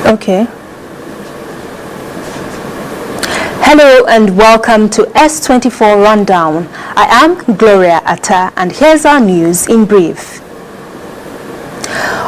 Okay. Hello and welcome to S24 Rundown. I am Gloria Atta and here's our news in brief.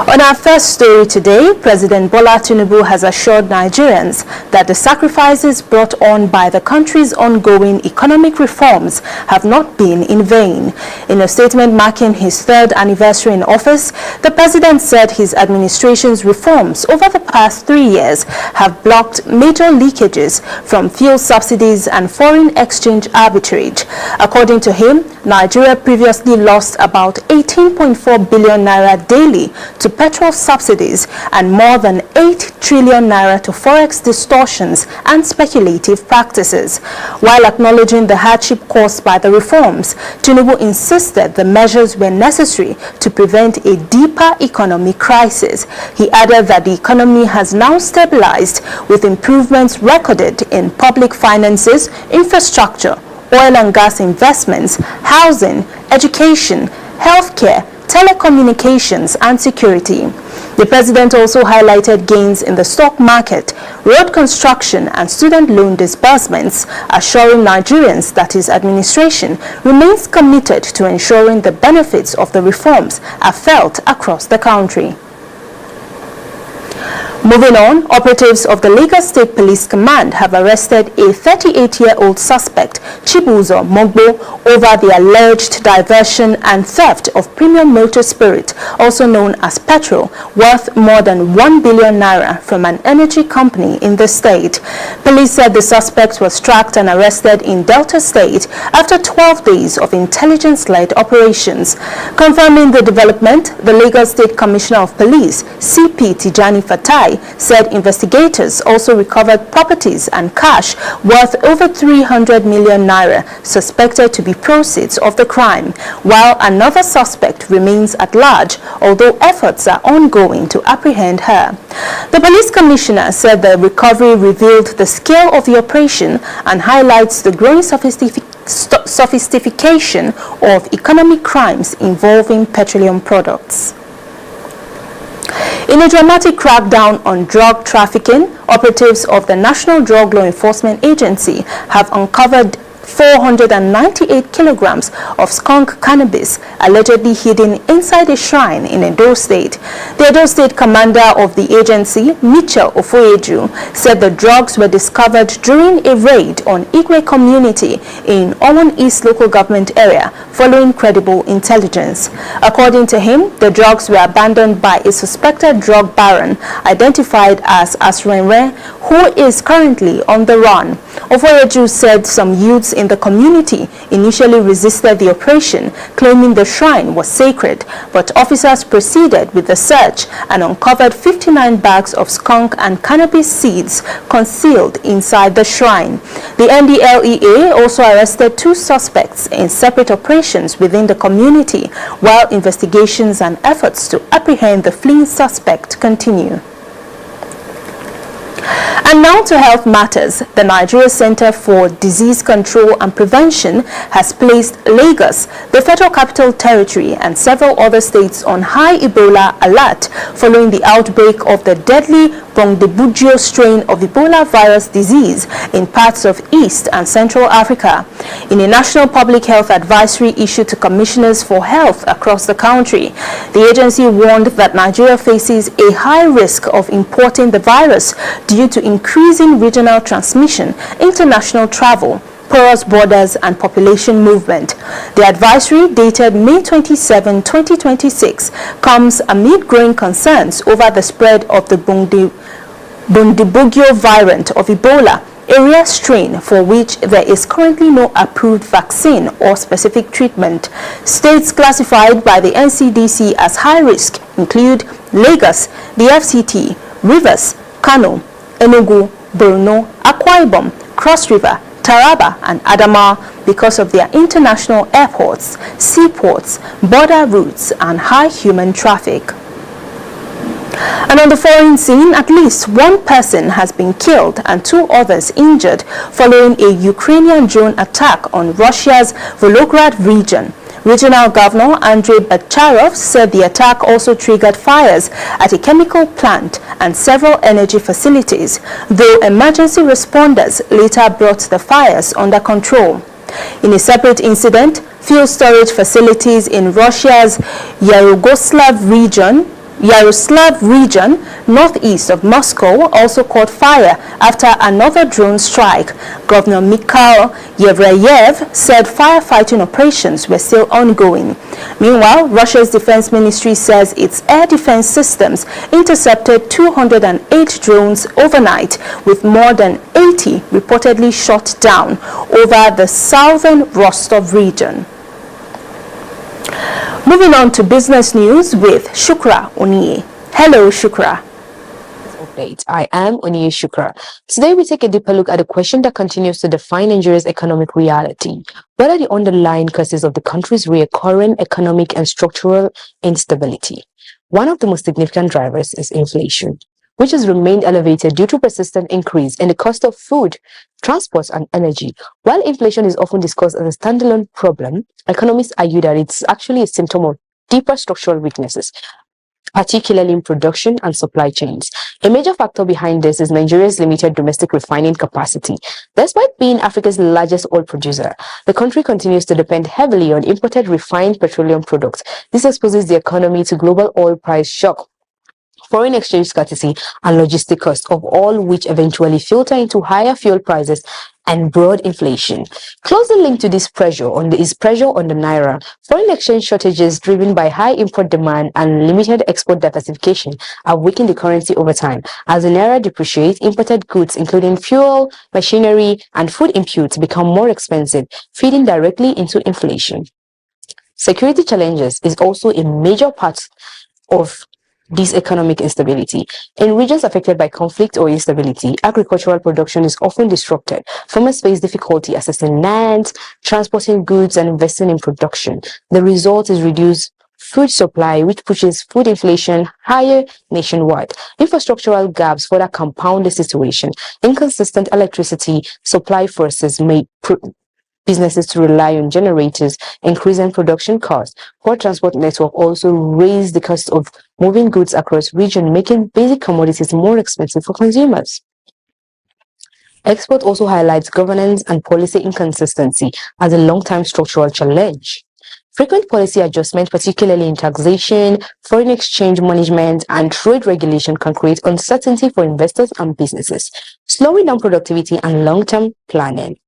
On our first story today, President Bola Tinubu has assured Nigerians that the sacrifices brought on by the country's ongoing economic reforms have not been in vain. In a statement marking his third anniversary in office, the president said his administration's reforms over the past 3 years have blocked major leakages from fuel subsidies and foreign exchange arbitrage. According to him, Nigeria previously lost about 18.4 billion naira daily to petrol subsidies and more than 8 trillion naira to forex distortions and speculative practices. While acknowledging the hardship caused by the reforms, Tinubu insisted the measures were necessary to prevent a deeper economic crisis. He added that the economy has now stabilized with improvements recorded in public finances, infrastructure, oil and gas investments, housing, education, healthcare, telecommunications and security. The president also highlighted gains in the stock market, road construction and student loan disbursements, assuring Nigerians that his administration remains committed to ensuring the benefits of the reforms are felt across the country. Moving on, operatives of the Lagos State Police Command have arrested a 38-year-old suspect, Chibuzo Mogbo, over the alleged diversion and theft of premium motor spirit, also known as petrol, worth more than 1 billion naira from an energy company in the state. Police said the suspect was tracked and arrested in Delta State after 12 days of intelligence-led operations. Confirming the development, the Lagos State Commissioner of Police, CP Tijani Fatai, said investigators also recovered properties and cash worth over 300 million naira suspected to be proceeds of the crime, while another suspect remains at large, although efforts are ongoing to apprehend her. The police commissioner said the recovery revealed the scale of the operation and highlights the growing sophistication of economic crimes involving petroleum products. In a dramatic crackdown on drug trafficking, operatives of the National Drug Law Enforcement Agency have uncovered 498 kilograms of skunk cannabis allegedly hidden inside a shrine in Edo State. The Edo State commander of the agency, Mitchell Ofoeju, said the drugs were discovered during a raid on Igwe community in Omon East local government area following credible intelligence. According to him, the drugs were abandoned by a suspected drug baron identified as Asrenre, who is currently on the run. Ofoeju said some youths in the community initially resisted the operation, claiming the shrine was sacred, but officers proceeded with the search and uncovered 59 bags of skunk and cannabis seeds concealed inside the shrine. The NDLEA also arrested 2 suspects in separate operations within the community, while investigations and efforts to apprehend the fleeing suspect continue. And now to health matters. The Nigeria Center for Disease Control and Prevention has placed Lagos, the Federal Capital Territory, and several other states on high Ebola alert following the outbreak of the deadly Bundibugyo strain of Ebola virus disease in parts of East and Central Africa. In a national public health advisory issued to commissioners for health across the country, the agency warned that Nigeria faces a high risk of importing the virus due to increasing regional transmission, international travel, porous borders and population movement. The advisory, dated May 27, 2026, comes amid growing concerns over the spread of the Bundibugyo variant of Ebola, a rare strain for which there is currently no approved vaccine or specific treatment. States classified by the NCDC as high risk include Lagos, the FCT, Rivers, Kano, Enugu, Borno, Akwa Ibom, Cross River, Taraba and Adamawa because of their international airports, seaports, border routes and high human traffic. And on the foreign scene, at least one person has been killed and 2 others injured following a Ukrainian drone attack on Russia's Volgograd region. Regional Governor Andrei Bacharov said the attack also triggered fires at a chemical plant and several energy facilities, though emergency responders later brought the fires under control. In a separate incident, fuel storage facilities in Russia's Yaroslav region, northeast of Moscow, also caught fire after another drone strike. Governor Mikhail Yevrayev said firefighting operations were still ongoing. Meanwhile, Russia's defense ministry says its air defense systems intercepted 208 drones overnight, with more than 80 reportedly shot down over the southern Rostov region. Moving on to business news with Shukra Oniye. Hello, Shukra. Update. I am Oniye Shukra. Today we take a deeper look at a question that continues to define Nigeria's economic reality. What are the underlying causes of the country's recurring economic and structural instability? One of the most significant drivers is inflation, which has remained elevated due to persistent increase in the cost of food, transport, and energy. While inflation is often discussed as a standalone problem, economists argue that it's actually a symptom of deeper structural weaknesses, particularly in production and supply chains. A major factor behind this is Nigeria's limited domestic refining capacity. Despite being Africa's largest oil producer, the country continues to depend heavily on imported refined petroleum products. This exposes the economy to global oil price shock, foreign exchange scarcity, and logistic costs, of all which eventually filter into higher fuel prices and broad inflation. Closely linked to this pressure on the naira, foreign exchange shortages driven by high import demand and limited export diversification have weakened the currency over time. As the naira depreciates, imported goods including fuel, machinery, and food inputs become more expensive, feeding directly into inflation. Security challenges is also a major part of this economic instability. In regions affected by conflict or instability, agricultural production is often disrupted. Farmers face difficulty accessing land, transporting goods, and investing in production. The result is reduced food supply, which pushes food inflation higher nationwide. Infrastructural gaps further compound the situation. Inconsistent electricity supply forces may businesses to rely on generators, increasing production costs. Poor transport network also raise the cost of moving goods across region, making basic commodities more expensive for consumers. Export also highlights governance and policy inconsistency as a long-term structural challenge. Frequent policy adjustment, particularly in taxation, foreign exchange management, and trade regulation, can create uncertainty for investors and businesses, slowing down productivity and long-term planning.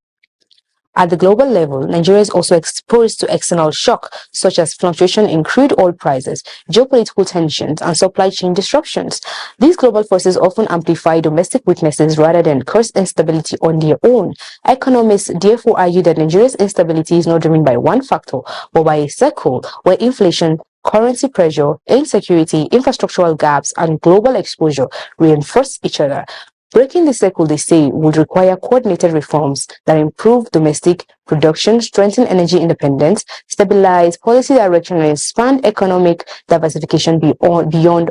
At the global level, Nigeria is also exposed to external shock, such as fluctuation in crude oil prices, geopolitical tensions, and supply chain disruptions. These global forces often amplify domestic weaknesses rather than cause instability on their own. Economists therefore argue that Nigeria's instability is not driven by one factor, but by a circle where inflation, currency pressure, insecurity, infrastructural gaps, and global exposure reinforce each other. Breaking the cycle, they say, would require coordinated reforms that improve domestic production, strengthen energy independence, stabilize policy direction, and expand economic diversification beyond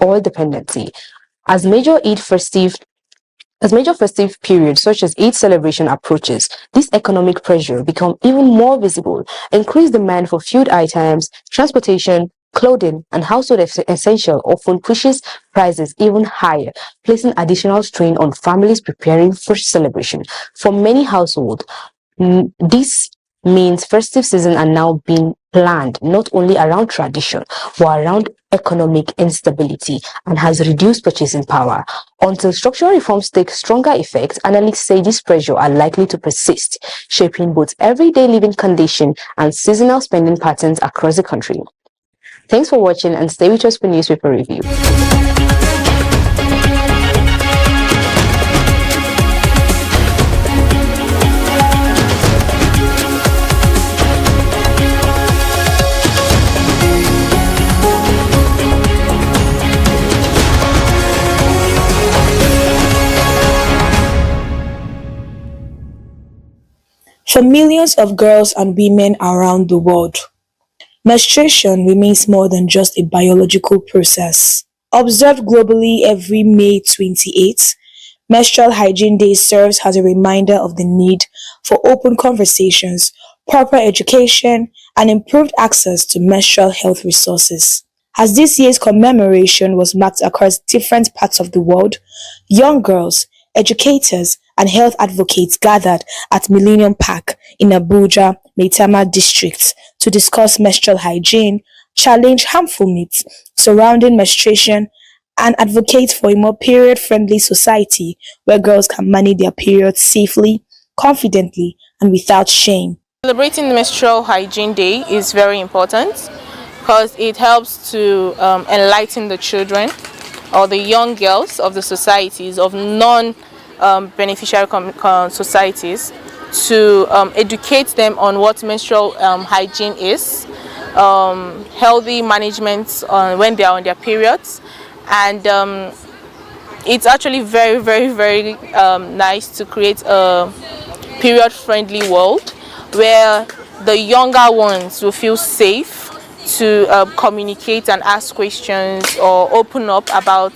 oil dependency. As major festive periods such as Eid celebration approaches, this economic pressure become even more visible. Increased demand for food items, transportation, clothing, and household essential often pushes prices even higher, placing additional strain on families preparing for celebration. For many households, this means festive season are now being planned not only around tradition but around economic instability and has reduced purchasing power. Until structural reforms take stronger effect, analysts say this pressure are likely to persist, shaping both everyday living conditions and seasonal spending patterns across the country. Thanks for watching and stay with us for newspaper review. For millions of girls and women around the world, menstruation remains more than just a biological process. Observed globally every May 28th, Menstrual Hygiene Day serves as a reminder of the need for open conversations, proper education, and improved access to menstrual health resources. As this year's commemoration was marked across different parts of the world, young girls, educators, and health advocates gathered at Millennium Park in Abuja, Maitama district to discuss menstrual hygiene, challenge harmful myths surrounding menstruation, and advocate for a more period-friendly society where girls can manage their periods safely, confidently, and without shame. Celebrating Menstrual Hygiene Day is very important because it helps to enlighten the children or the young girls of the societies, of non-beneficiary societies, to educate them on what menstrual hygiene is, healthy management when they are on their periods, and it's actually very nice to create a period-friendly world where the younger ones will feel safe to communicate and ask questions or open up about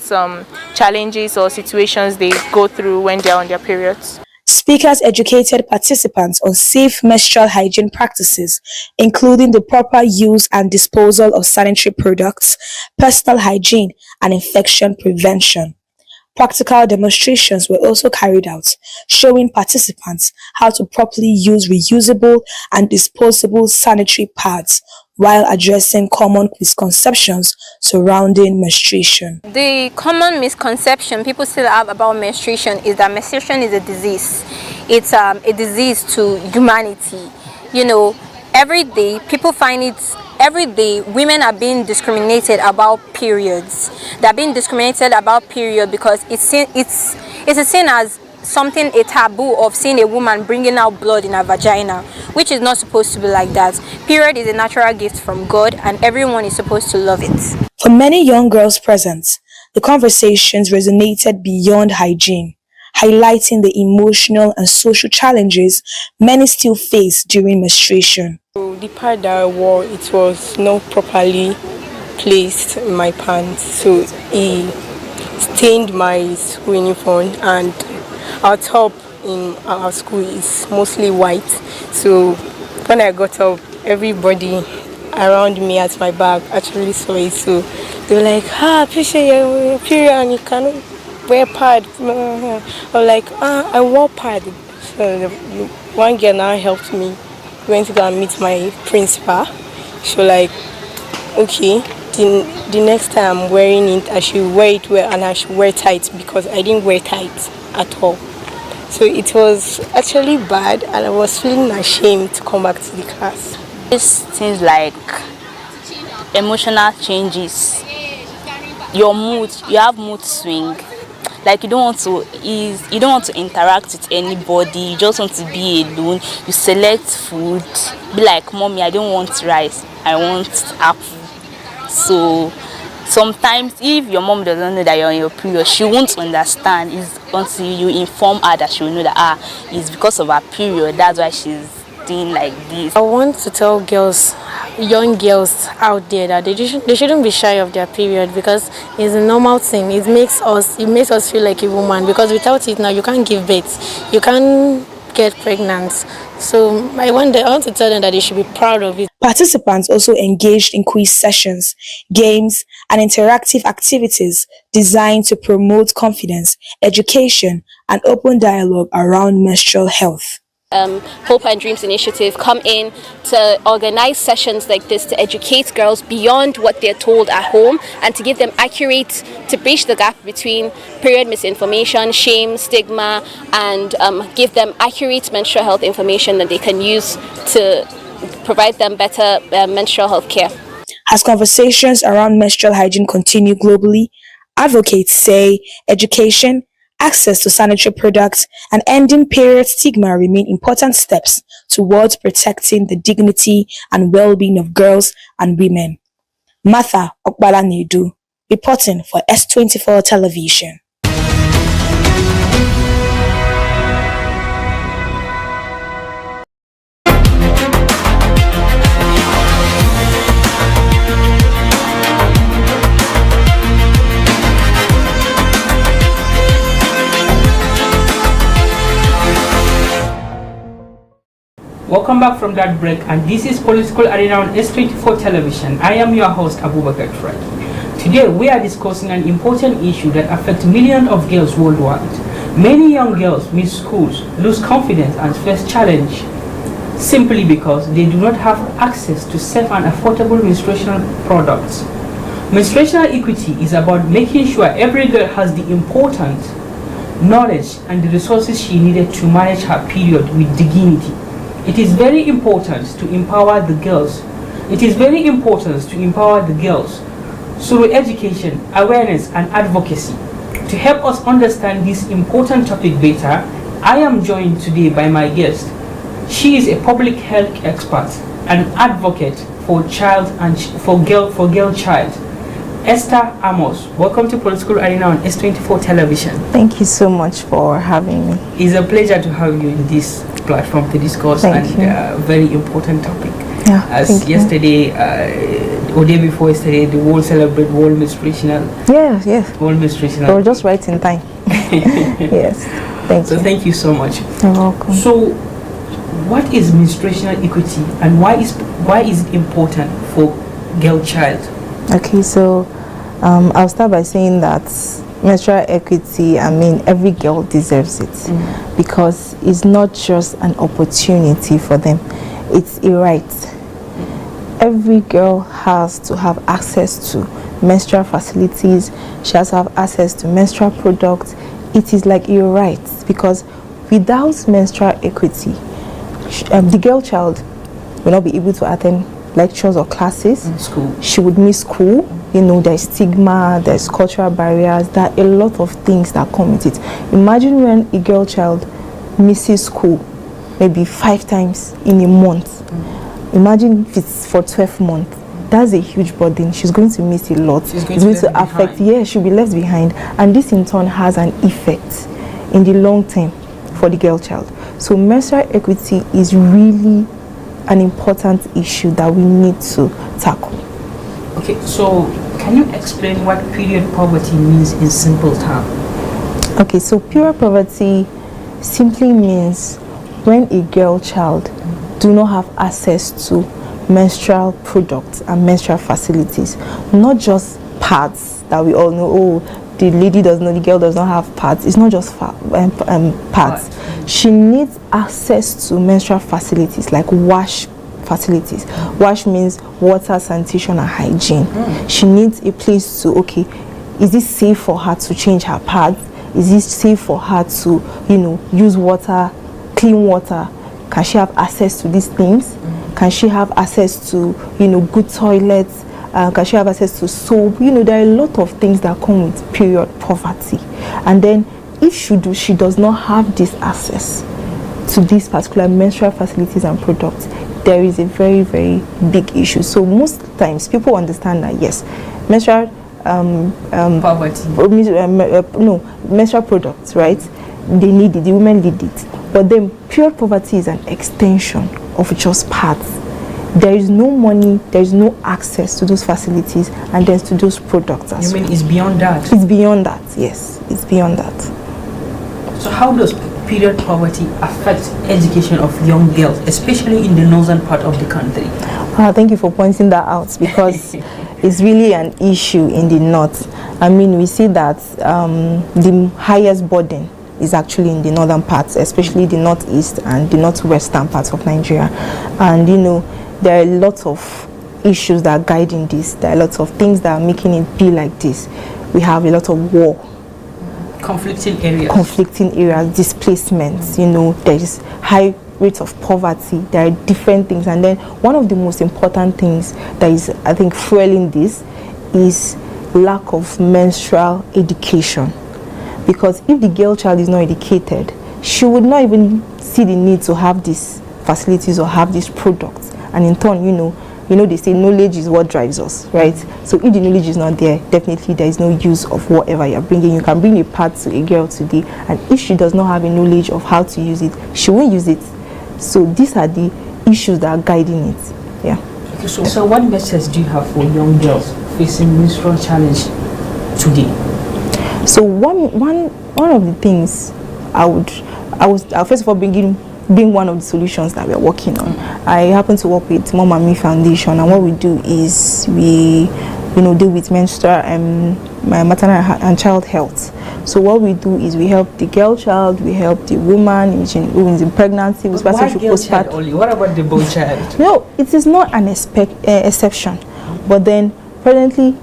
challenges or situations they go through when they're on their periods. Speakers educated participants on safe menstrual hygiene practices, including the proper use and disposal of sanitary products, personal hygiene, and infection prevention. Practical demonstrations were also carried out, showing participants how to properly use reusable and disposable sanitary pads while addressing common misconceptions surrounding menstruation. The common misconception people still have about menstruation is that menstruation is a disease. It's a disease to humanity. You know, every day people find it. Every day, women are being discriminated about periods. They're being discriminated about period because it's a seen as something, a taboo of seeing a woman bringing out blood in her vagina, which is not supposed to be like that. Period is a natural gift from God, and everyone is supposed to love it. For many young girls present, the conversations resonated beyond hygiene, highlighting the emotional and social challenges many still face during menstruation. The part that I wore, it was not properly placed in my pants, so it stained my school uniform, and our top in our school is mostly white. So when I got up, everybody around me at my back actually saw it. So they were like, appreciate your period and you cannot wear pad. I was like, I wore pad. So one girl now helped me. Went to go and meet my principal. She was like, okay, the next time I'm wearing it, I should wear it well, and I should wear tight, because I didn't wear tight at all. So it was actually bad, and I was feeling ashamed to come back to the class. It's things like emotional changes, your mood, you have mood swing. Like you don't want to interact with anybody, you just want to be alone. You select food, be like, mommy, I don't want rice, I want apple. So sometimes if your mom doesn't know that you're on your period, she won't understand. It's until you inform her that she will know that it's because of her period, that's why she's doing like this. I want to tell girls, young girls out there, that they shouldn't be shy of their period, because it's a normal thing. It makes us feel like a woman, because without it now you can't give birth, you can't get pregnant. So I want to tell them that they should be proud of it. Participants also engaged in quiz sessions, games, and interactive activities designed to promote confidence, education, and open dialogue around menstrual health. Hope and Dreams Initiative come in to organize sessions like this to educate girls beyond what they're told at home, and to give them to bridge the gap between period misinformation, shame, stigma, and give them accurate menstrual health information that they can use to provide them better menstrual health care. As conversations around menstrual hygiene continue globally, advocates say education, access to sanitary products, and ending period stigma remain important steps towards protecting the dignity and well-being of girls and women. Martha Okbala-Nedu, reporting for S24 Television. Welcome back from that break, and this is Political Arena on S24 Television. I am your host, Abubakar Fred. Today, we are discussing an important issue that affects millions of girls worldwide. Many young girls miss schools, lose confidence, and face challenge simply because they do not have access to safe and affordable menstrual products. Menstrual equity is about making sure every girl has the important knowledge and the resources she needed to manage her period with dignity. It is very important to empower the girls. It is very important to empower the girls through education, awareness, and advocacy. To help us understand this important topic better, I am joined today by my guest. She is a public health expert and advocate for child and for girl child. Esther Amos, welcome to Political Arena on S24 Television. Thank you so much for having me. It's a pleasure to have you in this platform to discuss a very important topic. Yeah, as yesterday, or day before yesterday, the world celebrated World Menstruational. Yes. World Menstruational. We're just right in time. Yes. Thank you. So thank you so much. You're welcome. So, what is menstruational equity, and why is it important for girl child? Okay, so I'll start by saying that menstrual equity, I mean, every girl deserves it because it's not just an opportunity for them, it's a right. Every girl has to have access to menstrual facilities, she has to have access to menstrual products. It is like a right because without menstrual equity, the girl child will not be able to attend lectures or classes. School. She would miss school. You know, there's stigma, there's cultural barriers, there are a lot of things that come with it. Imagine when a girl child misses school maybe 5 times in a month. Imagine if it's for 12 months. That's a huge burden. She's going to miss a lot. It's going to affect, she'll be left behind. And this in turn has an effect in the long term for the girl child. So menstrual equity is really an important issue that we need to tackle. Okay, so can you explain what period poverty means in simple terms? Okay, so period poverty simply means when a girl child do not have access to menstrual products and menstrual facilities, not just pads that we all know, the girl does not have pads. It's not just pads. She needs access to menstrual facilities like wash facilities. Wash means water, sanitation, and hygiene. She needs a place to, is it safe for her to change her pads? Is it safe for her to, use water, clean water? Can she have access to these things? Can she have access to, good toilets? Can she have access to soap? There are a lot of things that come with period poverty. And then if she does not have this access to these particular menstrual facilities and products, there is a very, very big issue. So most times people understand that yes, menstrual poverty. Menstrual products, right? They need it, the women need it. But then period poverty is an extension of just pads. There is no money, there is no access to those facilities and then to those products as well. You mean it's beyond that? It's beyond that, yes. It's beyond that. So how does period poverty affect education of young girls, especially in the northern part of the country? Thank you for pointing that out because it's really an issue in the north. I mean, we see that the highest burden is actually in the northern parts, especially the northeast and the northwestern parts of Nigeria. And there are lots of issues that are guiding this. There are lots of things that are making it be like this. We have a lot of war. Conflicting areas, displacements, there is high rates of poverty, there are different things. And then one of the most important things that is, I think, fueling this is lack of menstrual education. Because if the girl child is not educated, she would not even see the need to have these facilities or have these products. And in turn, they say knowledge is what drives us, right? So if the knowledge is not there, definitely there is no use of whatever you're bringing. You can bring a pad to a girl today, and if she does not have a knowledge of how to use it, she won't use it. So these are the issues that are guiding it. Yeah. Okay, so what message do you have for young girls facing menstrual challenge today? So one of the things I'll first of all bring in being one of the solutions that we're working on. I happen to work with Mom and Me Foundation, and what we do is we deal with menstrual and maternal and child health. So what we do is we help the girl child, we help the woman who is in pregnancy. Why girl child only? What about the boy child? No, it is not an exception. But then presently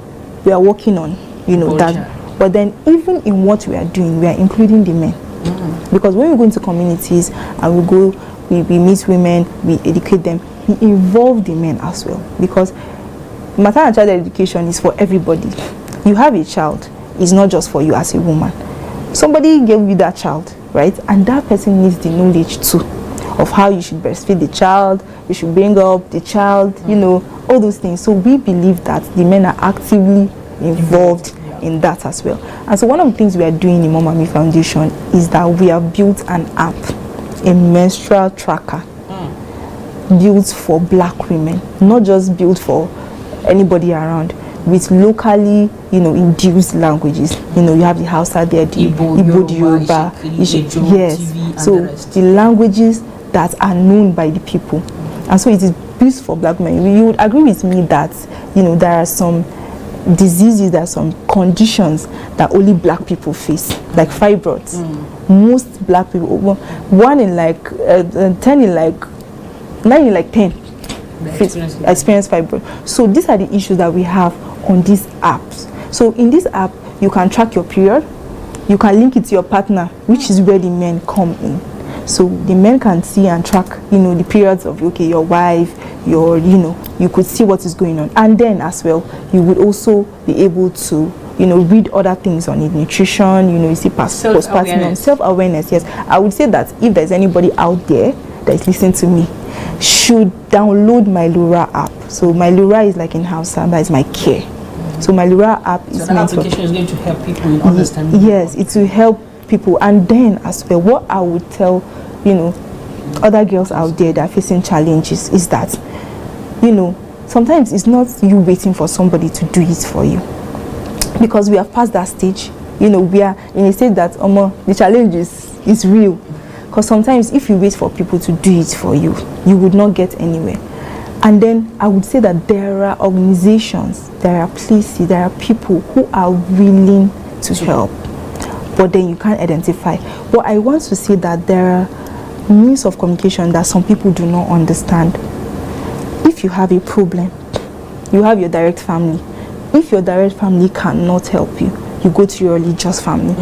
we are working on that. Child. But then even in what we are doing, we are including the men. Because when we go into communities and we meet women, we educate them, we involve the men as well. Because maternal and child education is for everybody. You have a child, it's not just for you as a woman. Somebody gave you that child, right? And that person needs the knowledge too of how you should breastfeed the child, you should bring up the child, all those things. So we believe that the men are actively involved in that as well. And so one of the things we are doing in Mom and Me Foundation is that we have built an app, a menstrual tracker, built for black women, not just built for anybody around, with locally induced languages. You have the Hausa there, the Igbo, the Yoruba, yes. So the languages that are known by the people, and so it is built for black men. You would agree with me that there are some diseases, there are some conditions that only black people face, like fibroids. Most black people, 1 in 10 in 9 in 10 experience fibroid. So these are the issues that we have on these apps. So in this app, you can track your period, you can link it to your partner, which is where the men come in. So the men can see and track, the periods of your wife, you could see what is going on. And then as well, you would also be able to, read other things on it, nutrition, you see postpartum, self-awareness. Yes, I would say that if there's anybody out there that is listening to me, should download my Lura app. So my Lura is like in Hausa, that is my care. So my Lura app is meant for... So application is going to help people in understanding. Yes, it will help people. And then as well, what I would tell, other girls out there that are facing challenges is that, sometimes it's not you waiting for somebody to do it for you. Because we have passed that stage. We are in a stage that the challenge is real. Because sometimes if you wait for people to do it for you, you would not get anywhere. And then I would say that there are organizations, there are places, there are people who are willing to help. But then you can't identify. But I want to say that there are means of communication that some people do not understand. If you have a problem, you have your direct family. If your direct family cannot help you, you go to your religious family.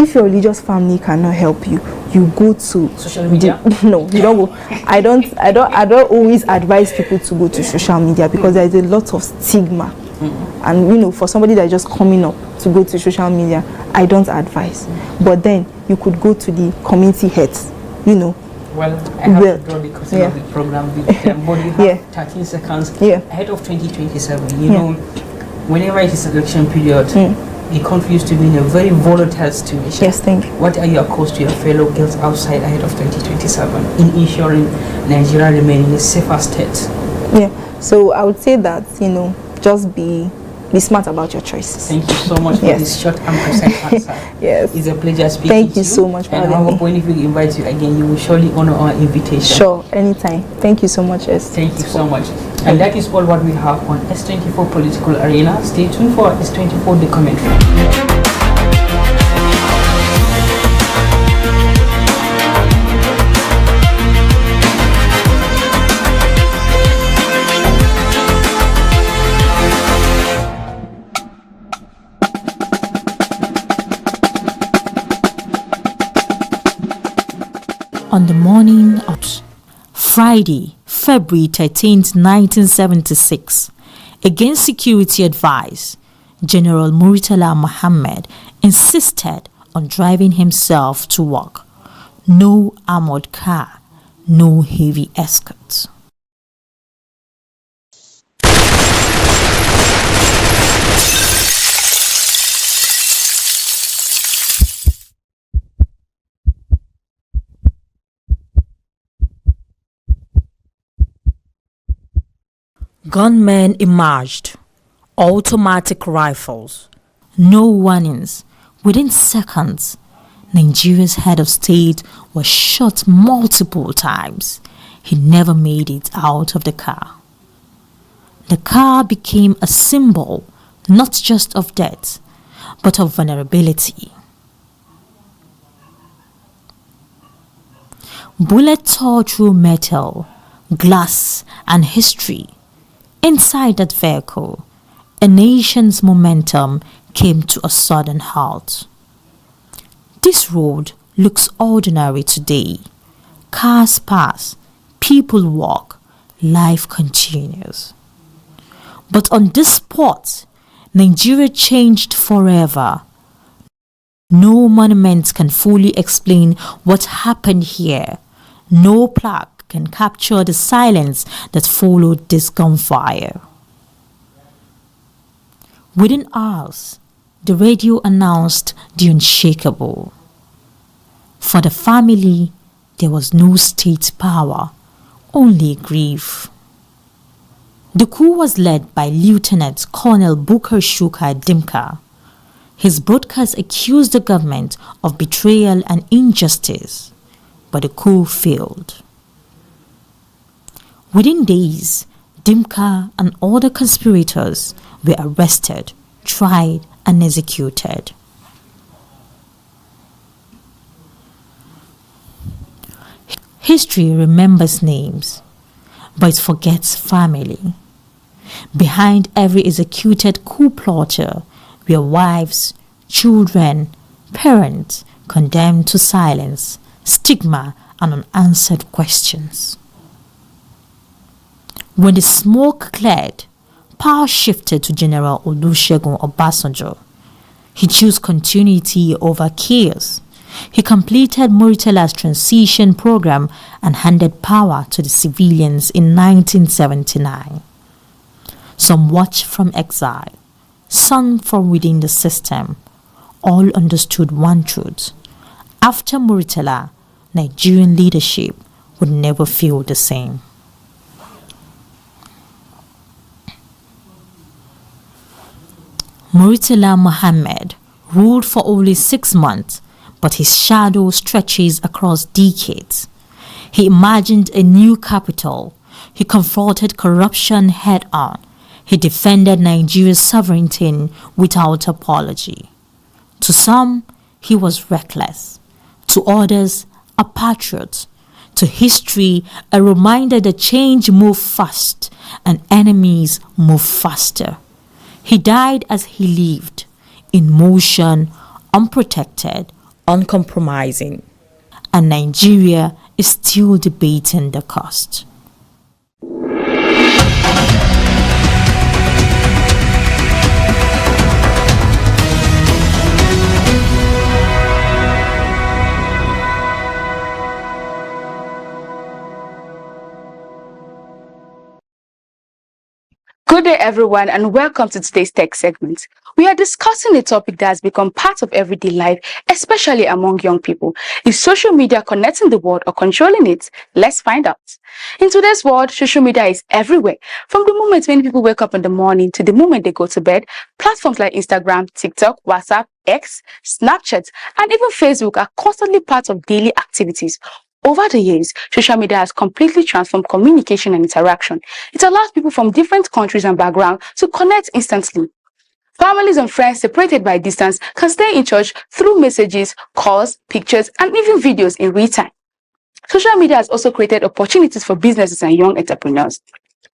If your religious family cannot help you, you go to social media. No, you don't go. I don't always advise people to go to social media because there is a lot of stigma. And for somebody that is just coming up to go to social media, I don't advise. But then you could go to the community heads, Well, I have to draw the question of the program with them, but you have 13 seconds ahead of 2027. Whenever it is election period, the country used to be in a very volatile situation. Yes, thank you. What are your calls to your fellow girls outside ahead of 2027 in ensuring Nigeria remains a safer state? Yeah, so I would say that, just be smart about your choices. Thank you so much for this short and precise answer. Yes. It's a pleasure speaking Thank to you so much for having me. And I hope when we invite you again, you will surely honor our invitation. Sure, anytime. Thank you so much, S. Thank you so much. And that is all what we have on S24 Political Arena. Stay tuned for S24 The Commentary. On the morning of Friday, February 13th, 1976, against security advice, General Muritala Muhammad insisted on driving himself to work. No armored car, no heavy escort. Gunmen emerged, automatic rifles, no warnings. Within seconds, Nigeria's head of state was shot multiple times. He never made it out of the car. The car became a symbol not just of death, but of vulnerability. Bullet tore through metal, glass, and history. Inside that vehicle, a nation's momentum came to a sudden halt. This road looks ordinary today. Cars pass, people walk, life continues. But on this spot, Nigeria changed forever. No monument can fully explain what happened here. No plaque can capture the silence that followed this gunfire. Within hours, the radio announced the unshakable. For the family, there was no state power, only grief. The coup was led by Lieutenant Colonel Bukar Shuka Dimka. His broadcast accused the government of betrayal and injustice, but the coup failed. Within days, Dimka and other conspirators were arrested, tried, and executed. History remembers names, but it forgets family. Behind every executed coup plotter were wives, children, parents condemned to silence, stigma, and unanswered questions. When the smoke cleared, power shifted to General Olusegun Obasanjo. He chose continuity over chaos. He completed Murtala's transition program and handed power to the civilians in 1979. Some watched from exile, some from within the system. All understood one truth. After Murtala, Nigerian leadership would never feel the same. Murtala Muhammad ruled for only 6 months, but his shadow stretches across decades. He imagined a new capital. He confronted corruption head-on. He defended Nigeria's sovereignty without apology. To some, he was reckless. To others, a patriot. To history, a reminder that change moves fast and enemies move faster. He died as he lived, in motion, unprotected, uncompromising. And Nigeria is still debating the cost. Good day, everyone, and welcome to today's tech segment. We are discussing a topic that has become part of everyday life, especially among young people. Is social media connecting the world or controlling it? Let's find out. In today's world, social media is everywhere. From the moment many people wake up in the morning to the moment they go to bed, platforms like Instagram, TikTok, WhatsApp, X, Snapchat, and even Facebook are constantly part of daily activities. Over the years, social media has completely transformed communication and interaction. It allows people from different countries and backgrounds to connect instantly. Families and friends separated by distance can stay in touch through messages, calls, pictures, and even videos in real time. Social media has also created opportunities for businesses and young entrepreneurs.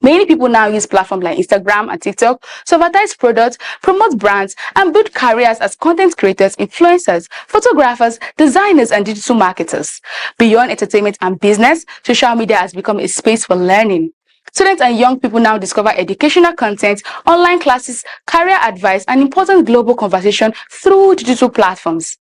Many people now use platforms like Instagram and TikTok to advertise products, promote brands, and build careers as content creators, influencers, photographers, designers, and digital marketers. Beyond entertainment and business, social media has become a space for learning. Students and young people now discover educational content, online classes, career advice, and important global conversation through digital platforms.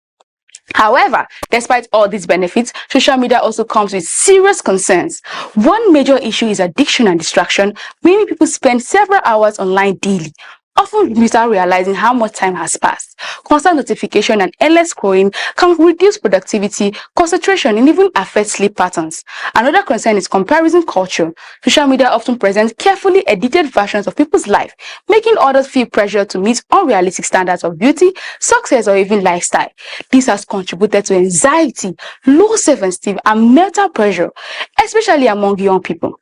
However, despite all these benefits, social media also comes with serious concerns. One major issue is addiction and distraction. Many people spend several hours online daily. often without realizing how much time has passed. Constant notification and endless scrolling can reduce productivity, concentration, and even affect sleep patterns. Another concern is comparison culture. Social media often presents carefully edited versions of people's life, making others feel pressure to meet unrealistic standards of beauty, success, or even lifestyle. This has contributed to anxiety, low self-esteem, and mental pressure, especially among young people.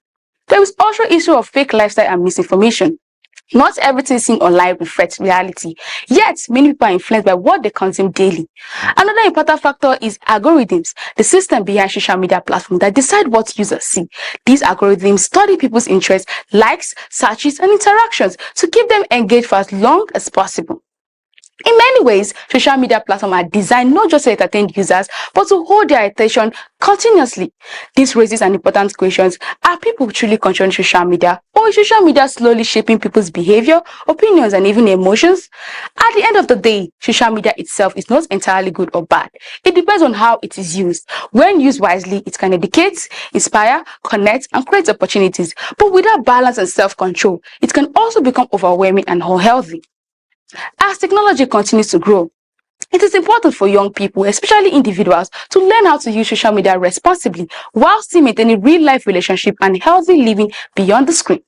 There is also issue of fake lifestyle and misinformation. Not everything seen online reflects reality, yet many people are influenced by what they consume daily. Another important factor is algorithms, the system behind social media platforms that decide what users see. These algorithms study people's interests, likes, searches, and interactions to keep them engaged for as long as possible. In many ways, social media platforms are designed not just to entertain users, but to hold their attention continuously. This raises an important question: are people truly controlling social media, or is social media slowly shaping people's behavior, opinions, and even emotions? At the end of the day, social media itself is not entirely good or bad. It depends on how it is used. When used wisely, it can educate, inspire, connect, and create opportunities. But without balance and self-control, it can also become overwhelming and unhealthy. As technology continues to grow, it is important for young people, especially individuals, to learn how to use social media responsibly while still maintaining real-life relationships and healthy living beyond the screen.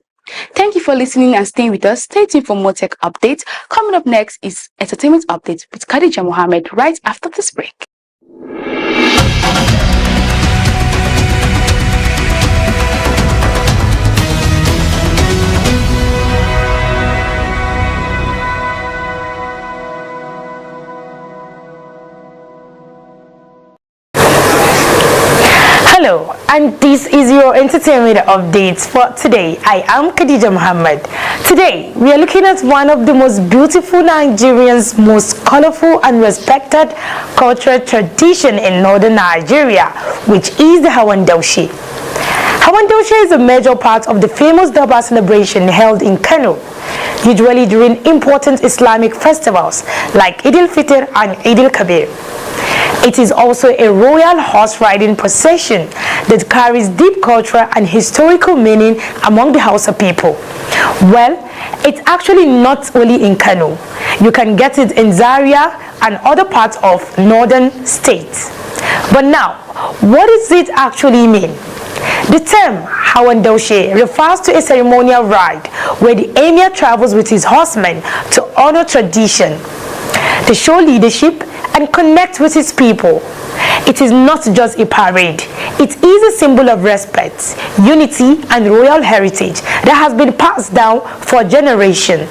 Thank you for listening and staying with us. Stay tuned for more tech updates. Coming up next is Entertainment Updates with Khadija Mohammed right after this break. Hello, and this is your entertainment updates for today. I am Khadija Muhammad. Today, we are looking at one of the most beautiful Nigerians' most colorful and respected cultural tradition in northern Nigeria, which is the Hawan Daushe. Hawan Daushe is a major part of the famous Durbar celebration held in Kano, usually during important Islamic festivals like Eid al-Fitr and Eid al-Kabir. It is also a royal horse riding procession that carries deep cultural and historical meaning among the Hausa people. Well, it's actually not only in Kano. You can get it in Zaria and other parts of northern states. But now, what does it actually mean? The term Hawan Daushe refers to a ceremonial ride where the emir travels with his horsemen to honor tradition, to show leadership, and connect with his people. It is not just a parade. It is a symbol of respect, unity, and royal heritage that has been passed down for generations.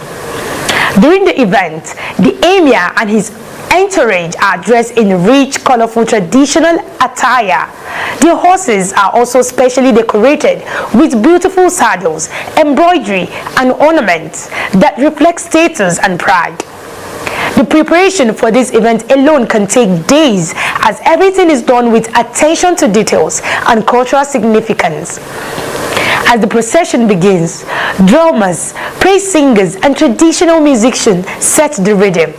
During the event, the emir and his entourage are dressed in rich, colorful traditional attire. The horses are also specially decorated with beautiful saddles, embroidery, and ornaments that reflect status and pride. The preparation for this event alone can take days, as everything is done with attention to details and cultural significance. As the procession begins, drummers, praise singers, and traditional musicians set the rhythm,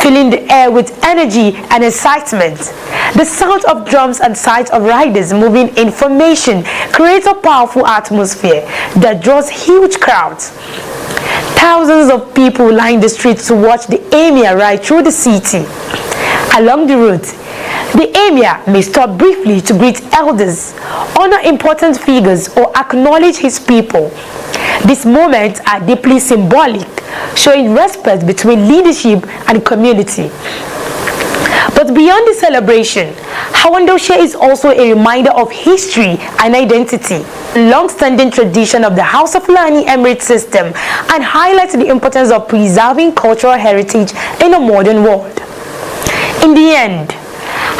filling the air with energy and excitement. The sound of drums and sight of riders moving in formation creates a powerful atmosphere that draws huge crowds. Thousands of people line the streets to watch the emir ride through the city. Along the route, the emir may stop briefly to greet elders, honor important figures, or acknowledge his people. These moments are deeply symbolic, showing respect between leadership and community. But beyond the celebration, Hawan Daushe is also a reminder of history and identity, a long-standing tradition of the House of Fulani Emirate system, and highlights the importance of preserving cultural heritage in a modern world. In the end,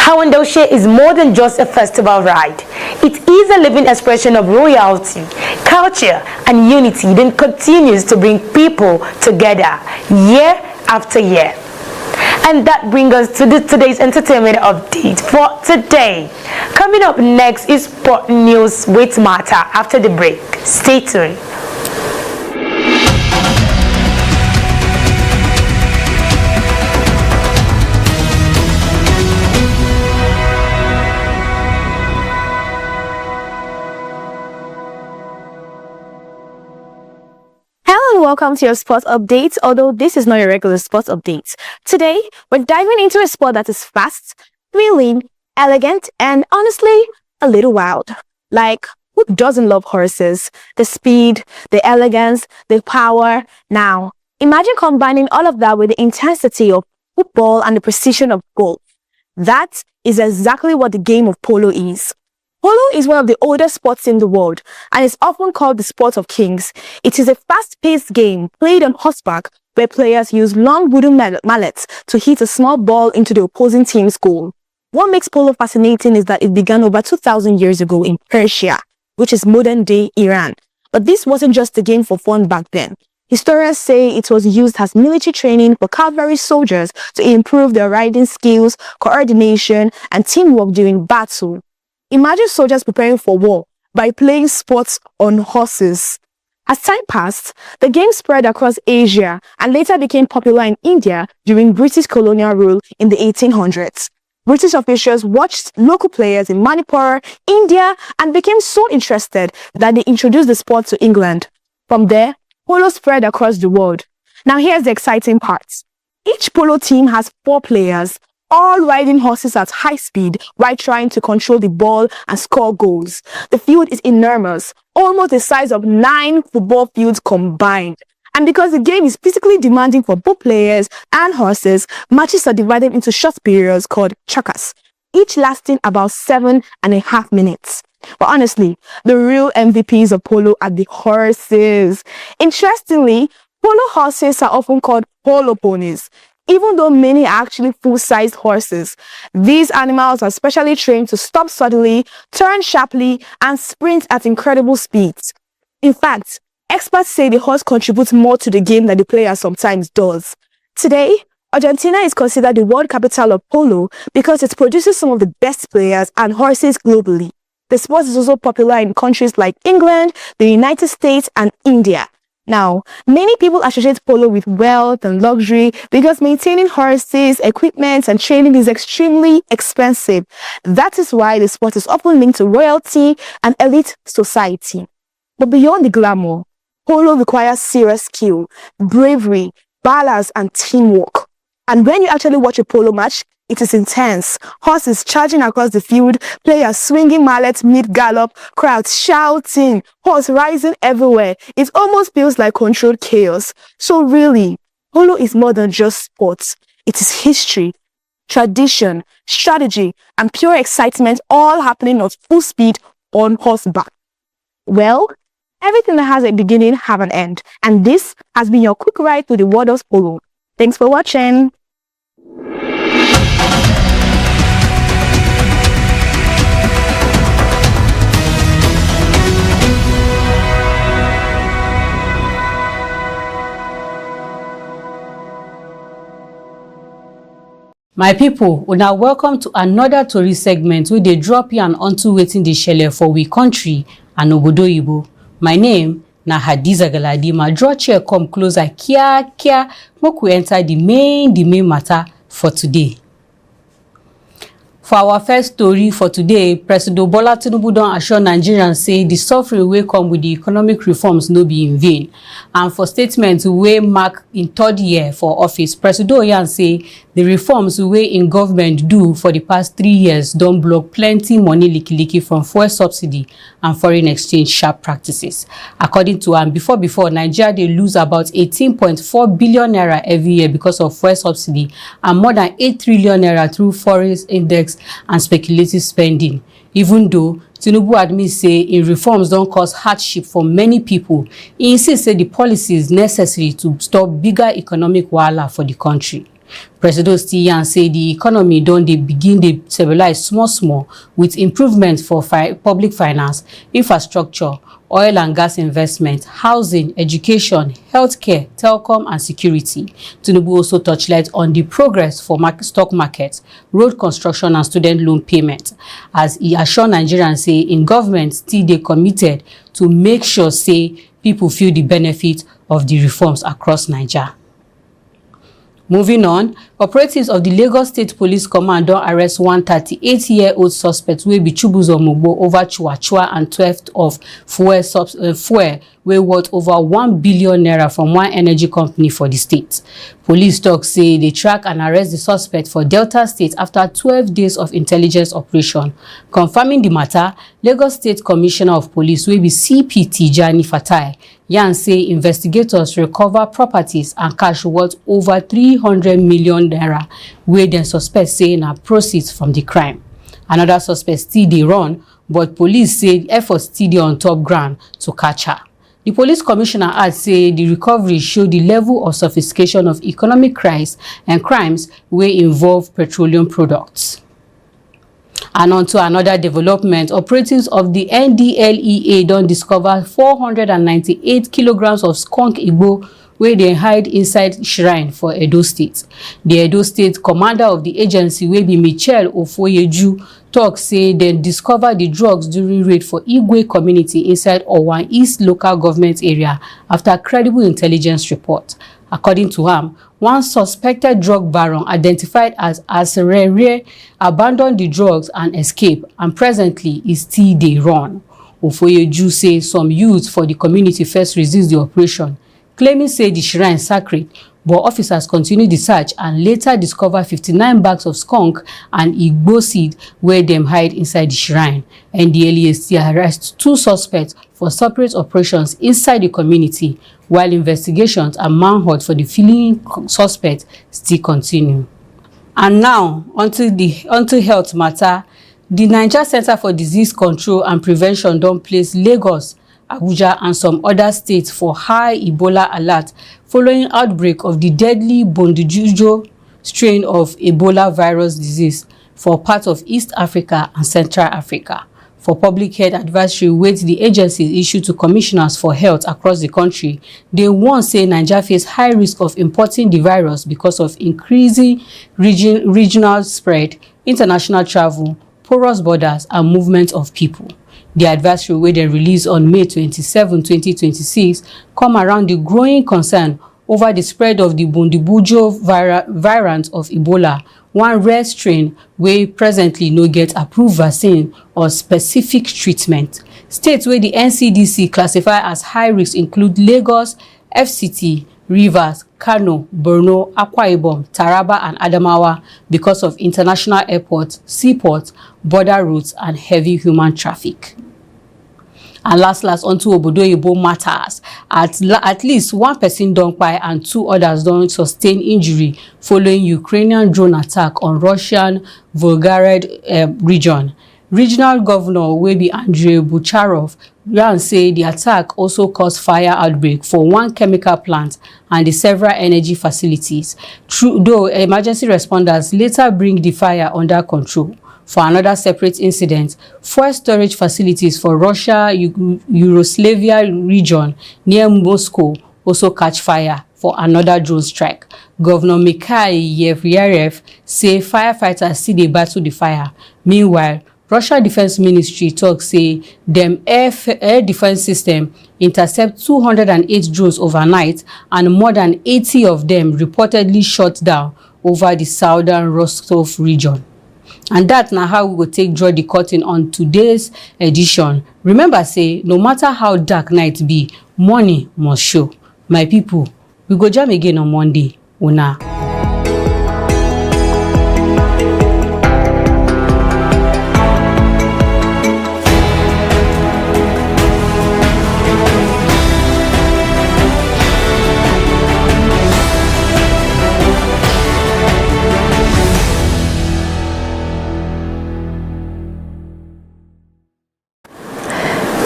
Hawan Daushe is more than just a festival ride. It is a living expression of royalty, culture, and unity that continues to bring people together year after year. And that brings us to today's entertainment update for today. Coming up next is Sport News with Martha after the break. Stay tuned. welcome to your sports update, although this is not your regular sports update. Today, we're diving into a sport that is fast, thrilling, elegant, and honestly, a little wild. Like, who doesn't love horses? The speed, the elegance, the power. Now, imagine combining all of that with the intensity of football and the precision of golf. That is exactly what the game of polo is. Polo is one of the oldest sports in the world and is often called the sport of kings. It is a fast-paced game played on horseback where players use long wooden mallets to hit a small ball into the opposing team's goal. What makes polo fascinating is that it began over 2,000 years ago in Persia, which is modern-day Iran. But this wasn't just a game for fun back then. Historians say it was used as military training for cavalry soldiers to improve their riding skills, coordination, and teamwork during battle. Imagine soldiers preparing for war by playing sports on horses. As time passed, the game spread across Asia and later became popular in India during British colonial rule in the 1800s. British officials watched local players in Manipur, India, and became so interested that they introduced the sport to England. From there, polo spread across the world. Now here's the exciting part. Each polo team has 4 players, all riding horses at high speed while trying to control the ball and score goals. The field is enormous, almost the size of 9 football fields combined. And because the game is physically demanding for both players and horses, matches are divided into short periods called chakas, each lasting about 7.5 minutes. But honestly, the real MVPs of polo are the horses. Interestingly, polo horses are often called polo ponies, even though many are actually full-sized horses. These animals are specially trained to stop suddenly, turn sharply, and sprint at incredible speeds. In fact, experts say the horse contributes more to the game than the player sometimes does. Today, Argentina is considered the world capital of polo because it produces some of the best players and horses globally. The sport is also popular in countries like England, the United States, and India. Now, many people associate polo with wealth and luxury because maintaining horses, equipment, and training is extremely expensive. That is why the sport is often linked to royalty and elite society. But beyond the glamour, polo requires serious skill, bravery, balance, and teamwork. And when you actually watch a polo match, it is intense. Horses charging across the field, players swinging mallets mid-gallop, crowds shouting, horse rising everywhere. It almost feels like controlled chaos. So really, polo is more than just sports. It is history, tradition, strategy, and pure excitement, all happening at full speed on horseback. Well, everything that has a beginning has an end. And this has been your quick ride through the world of polo. Thanks for watching. My people, una welcome to another Tori segment where they drop you and onto waiting the shelle for we country and obodo Igbo. My name na Hadiza Galadima. Draw chair come closer, kia. Make we enter the main matter for today. For our first story for today, President Bola Tinubu don assure Nigerians say the suffering will come with the economic reforms no be in vain. And for statements wey mark in 3rd year for office, President Oyan say the reforms wey in government do for the past 3 years don block plenty money likiliki from fuel subsidy and foreign exchange sharp practices. According to am, before Nigeria dey lose about 18.4 billion naira every year because of fuel subsidy and more than 8 trillion naira through foreign index and speculative spending. Even though Tinubu admits say in reforms don't cause hardship for many people, he insists say the policy is necessary to stop bigger economic wahala for the country. President Stiyan say the economy don dey begin to stabilize small with improvements for public finance, infrastructure, oil and gas investment, housing, education, healthcare, telecom and security. Tinubu also touched light on the progress for stock market, road construction and student loan payment, as he assured Nigerians say in government still dey committed to make sure say people feel the benefit of the reforms across Nigeria. Moving on, operatives of the Lagos State Police Command don arrest one 38-year-old suspect wey be Chubuzo Mogbo over chua and theft of fuel wey worth over 1 billion naira from one energy company for the state. Police talk say they track and arrest the suspect for Delta State after 12 days of intelligence operation. Confirming the matter, Lagos State Commissioner of Police wey be CP Tijani Fatai yarn say investigators recover properties and cash worth over 300 million naira wey dem suspect say na proceeds from the crime. Another suspect still dey run, but police say efforts still dey on top ground to catch her. The police commissioner adds say the recovery show the level of sophistication of economic crimes wey involve petroleum products. And on to another development, operatives of the NDLEA don discover 498 kilograms of skunk igbo wey dey hide inside shrine for Edo State. The Edo State commander of the agency wey be Michelle Ofoyeju talk say dem discover the drugs during raid for Igwe community inside Owan East local government area after credible intelligence report. According to am, one suspected drug baron identified as Asrere abandoned the drugs and escaped, and presently is still dey run. Ofoyeju say some youths for the community first resist the operation, claiming say the shrine sacred, but officers continued the search and later discovered 59 bags of skunk and igbo seed where them hide inside the shrine. NDLEA still arrest 2 suspects for separate operations inside the community, while investigations and manhunt for the fleeing suspect still continue. And now, onto health matter, the Niger Center for Disease Control and Prevention don place Lagos, Abuja and some other states for high Ebola alert following outbreak of the deadly Bondijujo strain of Ebola virus disease for parts of East Africa and Central Africa. For public health advisory wey the agencies issue to commissioners for health across the country, they warn say Nigeria face high risk of importing the virus because of increasing regional spread, international travel, porous borders and movement of people. The advisory wey dem release on May 27, 2026 come around the growing concern over the spread of the Bondibujo variant of Ebola, one rare strain wey presently no get approved vaccine or specific treatment. States where the NCDC classify as high risk include Lagos, FCT, Rivers, Kano, Borno, Akwa Ibom, Taraba and Adamawa because of international airports, seaports, border routes and heavy human traffic. And last onto Obodoyibo matters. At least 1 person don kpai and 2 others don sustain injury following Ukrainian drone attack on Russian Volgograd region. Regional governor wey be Andrei Bucharov yarn say the attack also caused fire outbreak for 1 chemical plant and the several energy facilities. Though emergency responders later bring the fire under control. For another separate incident, fuel storage facilities for Russia-Yugoslavia region near Moscow also catch fire for another drone strike. Governor Mikhail Yevyarev say firefighters still dey battle the fire. Meanwhile, Russia Defense Ministry talk say them air defense system intercept 208 drones overnight and more than 80 of them reportedly shot down over the southern Rostov region. And that now how we go take draw the curtain on today's edition. Remember say no matter how dark night be, morning must show. My people, we go jam again on Monday. Una.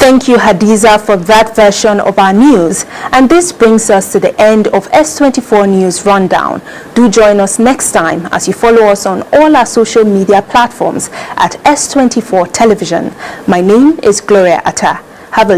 Thank you, Hadiza, for that version of our news. And this brings us to the end of S24 News Rundown. Do join us next time as you follow us on all our social media platforms at S24 Television. My name is Gloria Atta. Have a